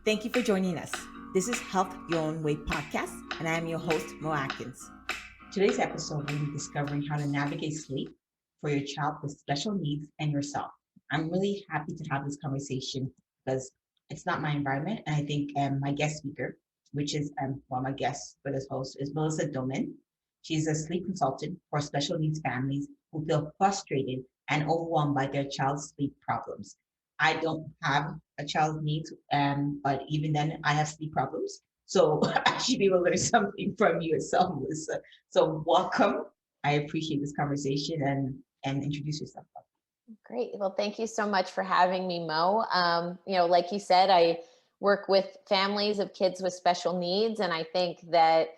Thank you for joining us. This is Health Your Own Way podcast, and I am your host, Mo Atkins. Today's episode will be discovering how to navigate sleep for your child with special needs and yourself. I'm really happy to have this conversation because it's not my environment, and I think my guest speaker, which is my guest for this host, is Melissa Doman. She's a sleep consultant for special needs families who feel frustrated and overwhelmed by their child's sleep problems. I don't have a child's needs, but even then, I have sleep problems. So I should be able to learn something from you yourself, Melissa. So welcome. I appreciate this conversation and introduce yourself. Great. Well, thank you so much for having me, Mo. Like you said, I work with families of kids with special needs. And I think that,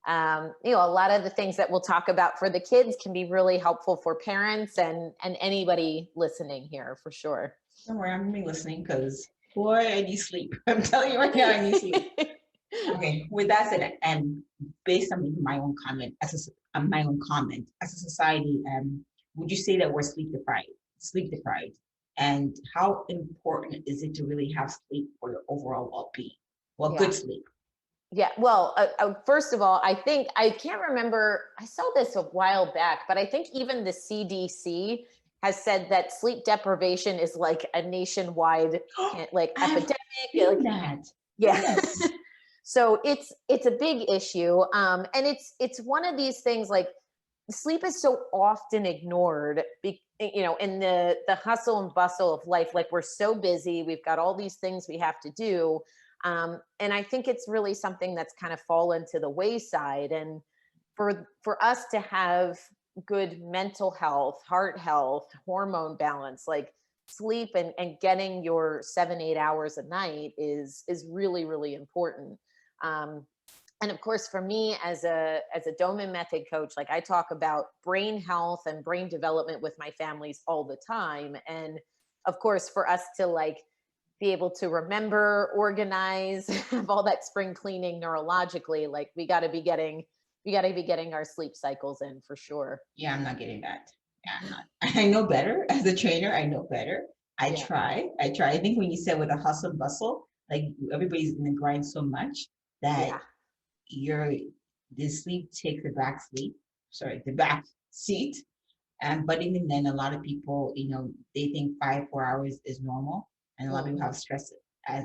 a lot of the things that we'll talk about for the kids can be really helpful for parents and anybody listening here for sure. Don't worry, I'm going to be listening because, boy, I need sleep. I'm telling you right now, I need sleep. Okay, with that said, and based on my own comment, as a society, would you say that we're sleep deprived, and how important is it to really have sleep for your overall well-being? Well, good sleep. Yeah. Well, first of all, I think I can't remember. I saw this a while back, but I think even the CDC has said that sleep deprivation is like a nationwide epidemic. That. Yeah. Yes. So it's a big issue. And it's one of these things, like sleep is so often ignored, in the hustle and bustle of life. Like, we're so busy, we've got all these things we have to do. And I think it's really something that's kind of fallen to the wayside. And for us to have good mental health, heart health, hormone balance, like sleep and getting your 7-8 hours a night is really, really important. And of course, for me as a Doman Method coach, like, I talk about brain health and brain development with my families all the time. And of course, for us to be able to remember, organize, have all that spring cleaning neurologically, like, we got to be getting our sleep cycles in for sure. Yeah, I'm not getting that. Yeah, I'm not. I know better as a trainer. I know better. I try. I think when you said with a hustle and bustle, like, everybody's in the grind so much that the sleep takes the back seat. But even then, a lot of people, they think 4 hours is normal, and a lot of people have stress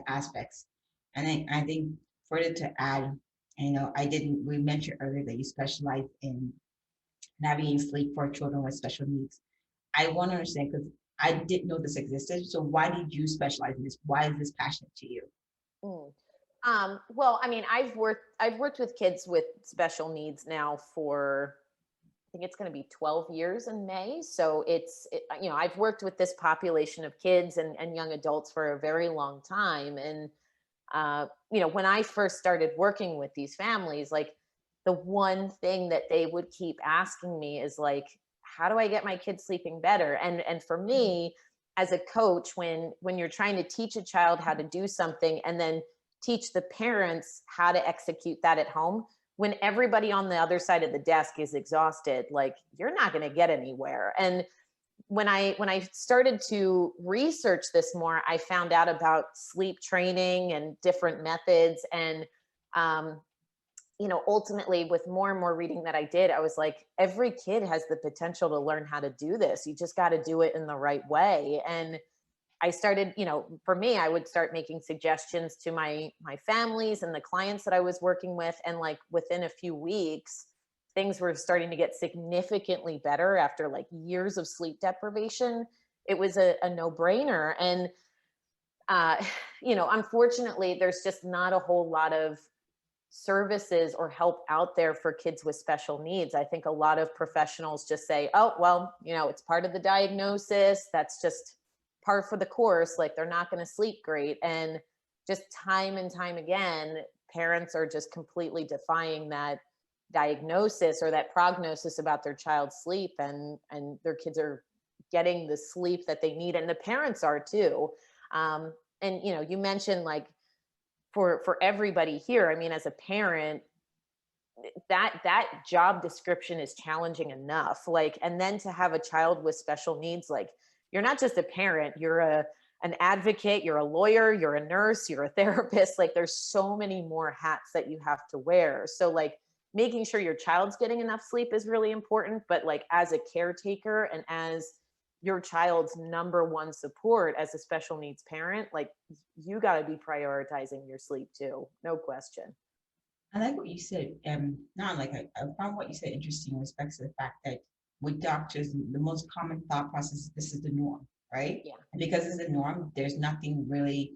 aspects. And I think further to add, we mentioned earlier that you specialize in navigating sleep for children with special needs. I want to understand, because I didn't know this existed. So why did you specialize in this? Why is this passionate to you? Well, I mean, I've worked with kids with special needs now for, I think it's going to be 12 years in May. So I've worked with this population of kids and young adults for a very long time. And, when I first started working with these families, like, the one thing that they would keep asking me is like, how do I get my kids sleeping better? And for me, as a coach, when you're trying to teach a child how to do something and then teach the parents how to execute that at home, when everybody on the other side of the desk is exhausted, like, you're not going to get anywhere. And when I started to research this more, I found out about sleep training and different methods. And, ultimately, with more and more reading that I did, I was like, every kid has the potential to learn how to do this. You just got to do it in the right way. And I started, for me, I would start making suggestions to my families and the clients that I was working with. And like, within a few weeks, things were starting to get significantly better after like years of sleep deprivation. It was a no-brainer. And, unfortunately, there's just not a whole lot of services or help out there for kids with special needs. I think a lot of professionals just say, oh, well, it's part of the diagnosis. That's just par for the course. Like, they're not going to sleep great. And just time and time again, parents are just completely defying that diagnosis or that prognosis about their child's sleep, and their kids are getting the sleep that they need, and the parents are too. And you mentioned, like, for everybody here, I mean, as a parent, that job description is challenging enough. Like, and then to have a child with special needs, like, you're not just a parent, you're a an advocate, you're a lawyer, you're a nurse, you're a therapist. Like there's so many more hats that you have to wear. So like making sure your child's getting enough sleep is really important, but like as a caretaker and as your child's number one support as a special needs parent, like you got to be prioritizing your sleep too. No question. I like what you said. Not like I found what you said interesting in respect to the fact that with doctors, the most common thought process is this is the norm, right? Yeah. And because it's the norm, there's nothing really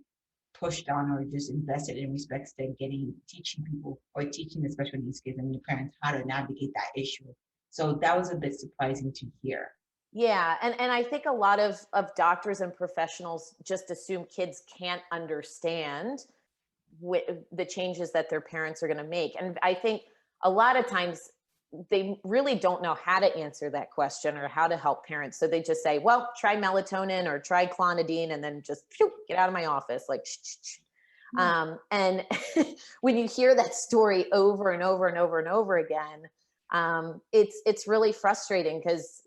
pushed on or just invested in respects to getting teaching people or teaching the special needs kids and the parents how to navigate that issue. So that was a bit surprising to hear. Yeah, and I think a lot of doctors and professionals just assume kids can't understand the changes that their parents are going to make. And I think a lot of times they really don't know how to answer that question or how to help parents. So they just say, well, try melatonin or try clonidine and then just get out of my office. Like, shh, shh, shh. And when you hear that story over and over and over and over again, it's really frustrating because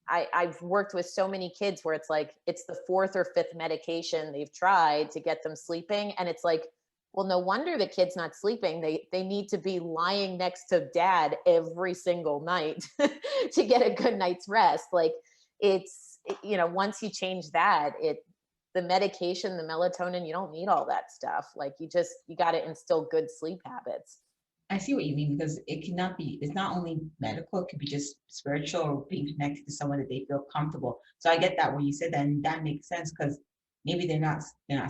I've worked with so many kids where it's like it's the fourth or fifth medication they've tried to get them sleeping. And it's like, well, no wonder the kid's not sleeping. They need to be lying next to dad every single night to get a good night's rest. Like once you change that, the medication, the melatonin, you don't need all that stuff. Like you got to instill good sleep habits. I see what you mean because it cannot be, it's not only medical, it could be just spiritual or being connected to someone that they feel comfortable. So I get that when you said that, and that makes sense because maybe they're not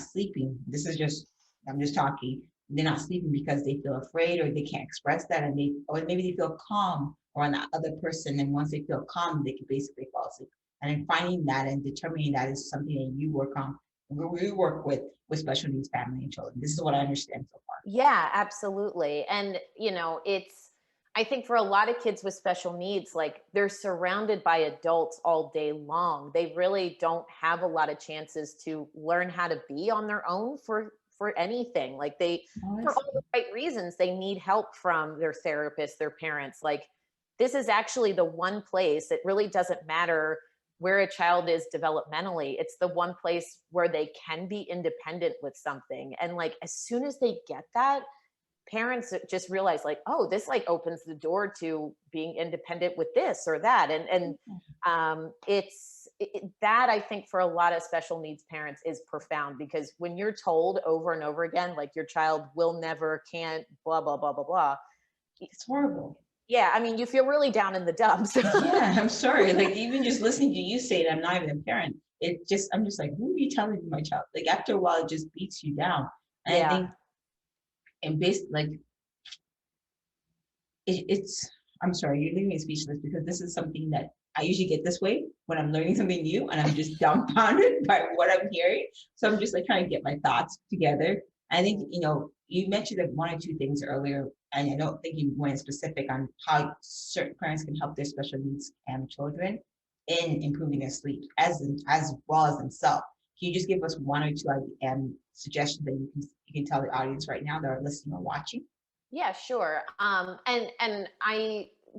sleeping. This is just, I'm just talking. They're not sleeping because they feel afraid or they can't express that and or maybe they feel calm or on the other person. And once they feel calm, they can basically fall asleep. And then finding that and determining that is something that you work on. We work with special needs family and children. This is what I understand so far. Yeah, absolutely. And, I think for a lot of kids with special needs, like they're surrounded by adults all day long. They really don't have a lot of chances to learn how to be on their own for anything. Like Oh, I for all see. the right reasons, they need help from their therapist, their parents. Like this is actually the one place it really doesn't matter where a child is developmentally. It's the one place where they can be independent with something. And like as soon as they get that, parents just realize like, oh, this like opens the door to being independent with this or that. That I think for a lot of special needs parents is profound because when you're told over and over again, like your child will never, can't, blah, blah, blah, blah, blah. It's horrible. Yeah. I mean, you feel really down in the dumps. Yeah, I'm sorry. Like even just listening to you say it, I'm not even a parent. I'm just like, who are you telling my child? Like after a while, it just beats you down. And I Yeah. think, and based like it's, I'm sorry, you're leaving me speechless because this is something that I usually get this way when I'm learning something new and I'm just dumbfounded by what I'm hearing. So I'm just like trying to get my thoughts together. I think, you mentioned like one or two things earlier, and I don't think you went specific on how certain parents can help their special needs children in improving their sleep as well as themselves. Can you just give us one or two suggestions that you can tell the audience right now that are listening or watching? Yeah, sure. And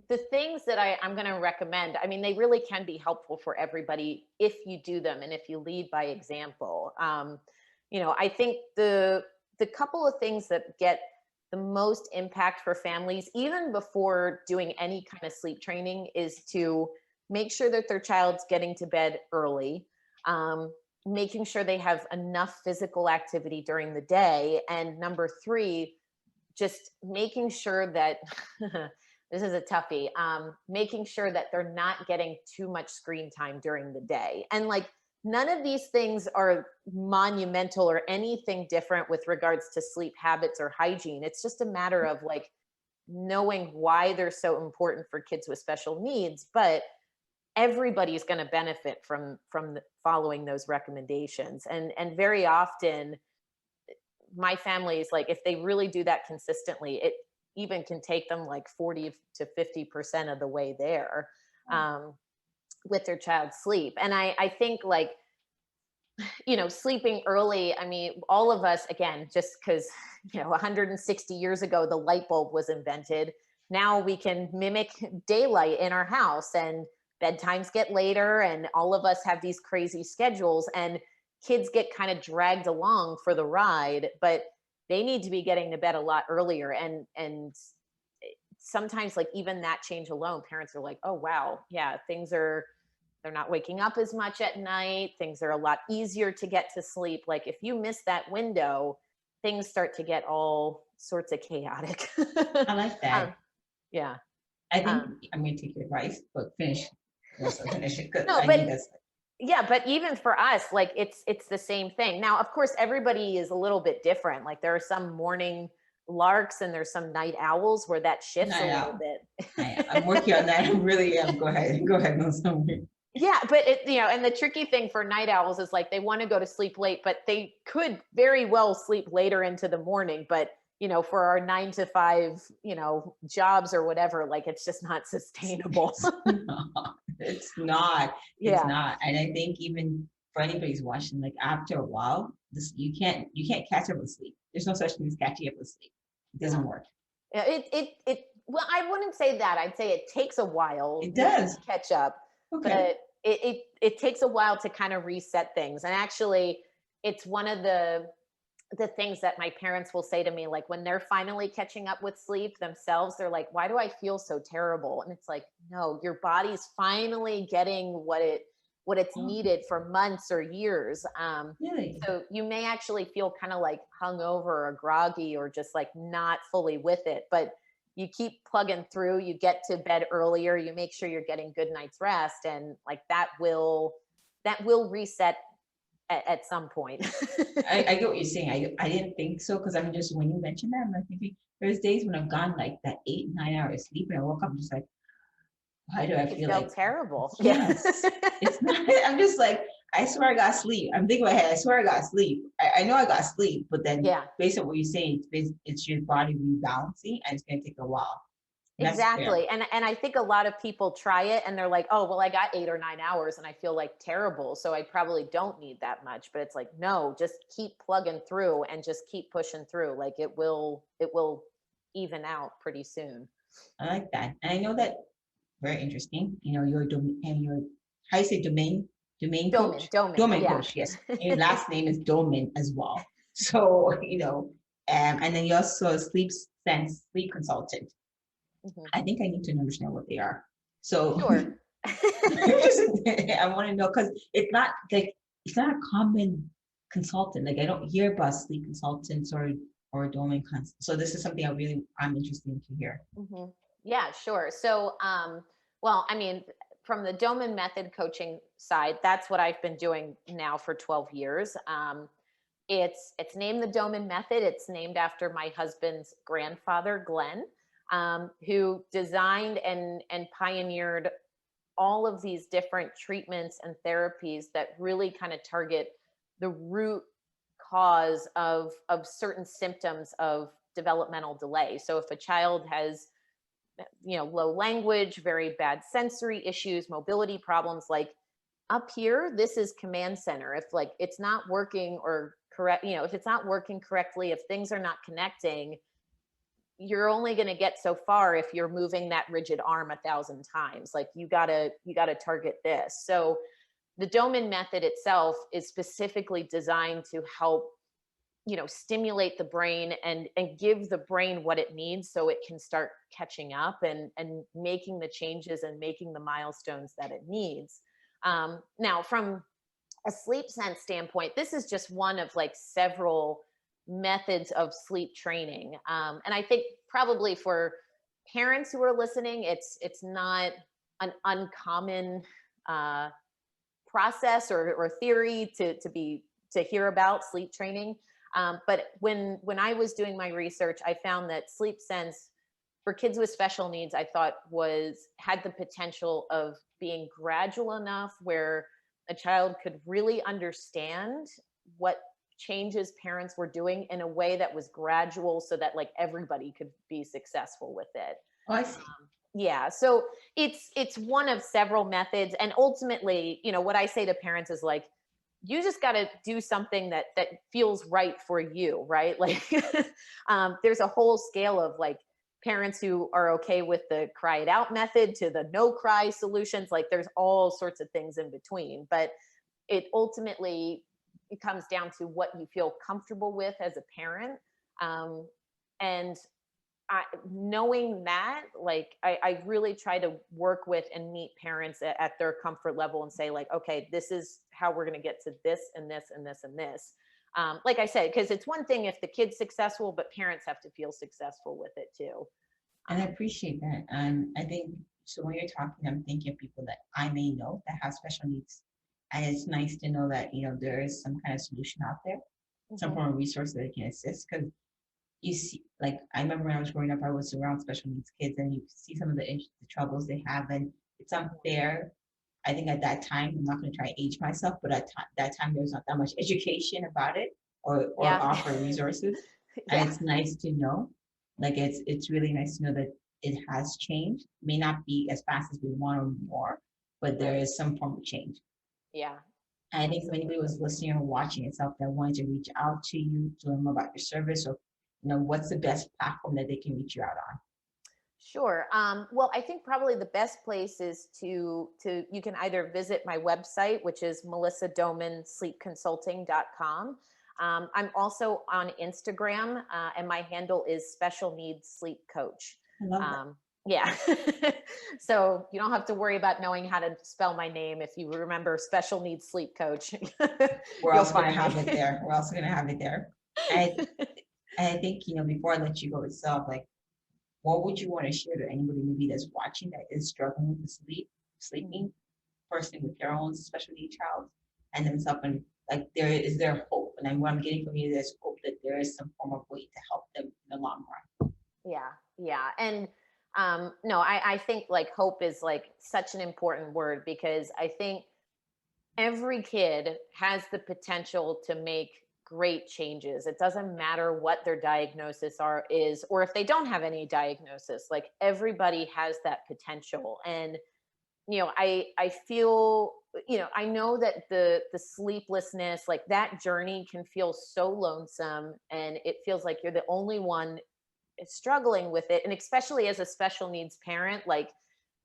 the things that I'm going to recommend, I mean, they really can be helpful for everybody if you do them and if you lead by example. I think the couple of things that get the most impact for families, even before doing any kind of sleep training, is to make sure that their child's getting to bed early. Making sure they have enough physical activity during the day. And number three, just making sure that this is a toughie, making sure that they're not getting too much screen time during the day. And like, none of these things are monumental or anything different with regards to sleep habits or hygiene. It's just a matter of like knowing why they're so important for kids with special needs, but everybody's going to benefit from following those recommendations. And very often my family is like, if they really do that consistently, it even can take them like 40 to 50% of the way there with their child's sleep. And I think like, sleeping early, I mean, all of us, again, just because, 160 years ago, the light bulb was invented. Now we can mimic daylight in our house and bedtimes get later and all of us have these crazy schedules. And kids get kind of dragged along for the ride, but they need to be getting to bed a lot earlier. And sometimes like even that change alone, parents are like, oh wow, yeah, they're not waking up as much at night. Things are a lot easier to get to sleep. Like if you miss that window, things start to get all sorts of chaotic. I like um, that. yeah. I think Um, I'm going to take your advice, but finish. Also finish it because no, I but think that's yeah, but even for us, like it's the same thing. Now, of course, everybody is a little bit different. Like there are some morning larks and there's some night owls where that shifts a night little out. I'm bit. working on that. I really am. Go ahead. Go ahead. No, somewhere. Yeah, but and the tricky thing for night owls is like they want to go to sleep late, but they could very well sleep later into the morning. But for our 9 to 5, jobs or whatever, like it's just not sustainable. No, it's not. It's Yeah, not. And I think even for anybody who's watching, like after a while, this you can't catch up with sleep. There's no such thing as catching up with sleep. It yeah, doesn't work. yeah. It. Well, I wouldn't say that. I'd say it takes a while, It does. to catch up, but Okay. it takes a while to kind of reset things. And actually, it's one of the things that my parents will say to me, like when they're finally catching up with sleep themselves, they're like, why do I feel so terrible? And it's like, no, your body's finally getting what it's Oh, needed for months or years. really? So you may actually feel kind of like hungover or groggy or just like not fully with it, but you keep plugging through, you get to bed earlier, you make sure you're getting good night's rest, and like that will reset at some point. I get what you're saying. I didn't think so because I'm just when you mentioned that, I'm like thinking there's days when I've gone like that 8, 9 hours sleep and I woke up just like, why do I You feel felt like terrible. Yeah. yes? It's not. I'm just like I swear I got sleep. I'm thinking in my head. I swear I got sleep. I know I got sleep, but then Yeah, based on what you're saying, it's your body rebalancing and it's gonna take a while. That's fair. exactly. And I think a lot of people try it and they're like, oh, well, I got 8 or 9 hours and I feel like terrible. So I probably don't need that much. But it's like, no, just keep plugging through and just keep pushing through. Like it will even out pretty soon. I like that, and I know that very interesting. Your domain and your how you say domain Doman, coach, Doman. domain Yeah. coach. Yes, and your last name is Doman as well. So and then you're also a sleep consultant. Mhm. I think I need to understand what they are. So Sure. I want to know because it's not a common consultant. Like I don't hear about sleep consultants or domain cons. So this is something I'm interested in to hear. Mhm. Yeah, sure. So, well, I mean, from the Doman Method coaching side, that's what I've been doing now for 12 years. It's named the Doman Method. It's named after my husband's grandfather, Glenn, who designed and pioneered all of these different treatments and therapies that really kind of target the root cause of certain symptoms of developmental delay. So if a child has low language, very bad sensory issues, mobility problems, like up here, this is command center. If like it's not working or correct, if it's not working correctly, if things are not connecting, you're only going to get so far if you're moving that rigid arm 1,000 times. Like you gotta target this. So the Doman method itself is specifically designed to help stimulate the brain and give the brain what it needs so it can start catching up and making the changes and making the milestones that it needs. Now from a sleep sense standpoint, this is just one of like several methods of sleep training. And I think probably for parents who are listening, it's not an uncommon uh, process or theory to hear about sleep training. But when I was doing my research, I found that sleep sense for kids with special needs, I thought had the potential of being gradual enough where a child could really understand what changes parents were doing in a way that was gradual so that like everybody could be successful with it. Oh, I see. Yeah, so it's one of several methods, and ultimately what I say to parents is like, you just got to do something that feels right for you, right? Like there's a whole scale of like parents who are okay with the cry it out method to the no cry solutions. Like there's all sorts of things in between, but it ultimately it comes down to what you feel comfortable with as a parent. And knowing that, like, I really try to work with and meet parents at their comfort level and say, like, okay, this is how we're going to get to this and this and this and this. Like I said, because it's one thing if the kid's successful, but parents have to feel successful with it too. And I appreciate that. And I think, so when you're talking, I'm thinking of people that I may know that have special needs. And it's nice to know that, there is some kind of solution out there, some Mhm. form of resource that can assist. Because you see, like, I remember when I was growing up, I was around special needs kids, and you see some of the troubles they have, and it's unfair. I think at that time, I'm not going to try to age myself, but at that time, there was not that much education about it, or Yeah. offer resources. And Yeah. it's nice to know, like, it's really nice to know that it has changed. May not be as fast as we want or more, but there Right. is some form of change. Yeah. And I think if anybody was listening or watching itself that wanted to reach out to you to learn more about your service, or what's the best platform that they can reach you out on? Sure. Well, I think probably the best place is to you can either visit my website, which is melissadomansleepconsulting.com. I'm also on Instagram, and my handle is Special Needs Sleep Coach. I love that. Yeah. So you don't have to worry about knowing how to spell my name. If you remember Special Needs Sleep Coach, We're you'll also going to find have me. it there. We're also going to have it there. And I think, before I let you go itself, like, what would you want to share to anybody maybe that's watching that is struggling with sleeping, person with their own special need child, and themselves, and like, there hope? And what I'm getting from you, there's hope that there is some form of way to help them in the long run. Yeah, yeah. And no, I think like hope is like such an important word, because I think every kid has the potential to make great changes. It doesn't matter what their diagnosis is, or if they don't have any diagnosis, like everybody has that potential. And I feel, I know that the sleeplessness, like that journey can feel so lonesome, and it feels like you're the only one struggling with it. And especially as a special needs parent, like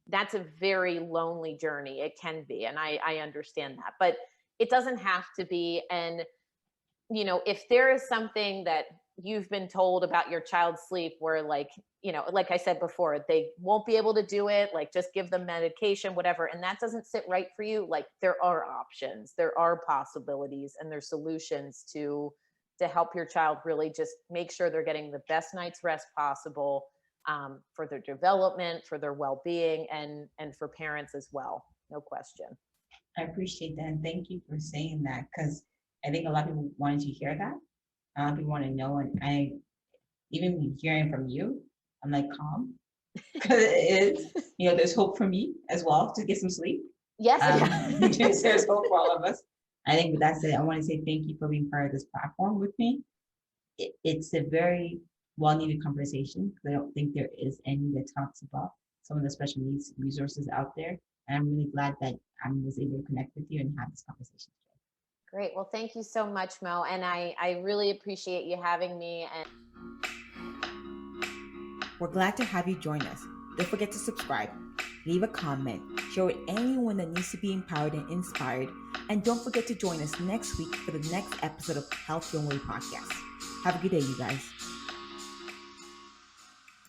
that's a very lonely journey. It can be. And I understand that, but it doesn't have to be. And, if there is something that you've been told about your child's sleep where, like, like I said before, they won't be able to do it, like just give them medication, whatever, and that doesn't sit right for you, like there are options, there are possibilities, and there's solutions to help your child really just make sure they're getting the best night's rest possible, for their development, for their well-being, and for parents as well. No question. I appreciate that, and thank you for saying that, because I think a lot of people wanted to hear that. A lot of people want to know, and I, even hearing from you, I'm like, calm, because it is, there's hope for me as well to get some sleep. Yes. There's hope for all of us. I think with that said, I want to say thank you for being part of this platform with me. It's a very well-needed conversation, because I don't think there is any that talks about some of the special needs resources out there. And I'm really glad that I was able to connect with you and have this conversation today. Great. Well, thank you so much, Mo. And I really appreciate you having me. And we're glad to have you join us. Don't forget to subscribe, leave a comment, share with anyone that needs to be empowered and inspired. And don't forget to join us next week for the next episode of Health Your Way Podcast. Have a good day, you guys.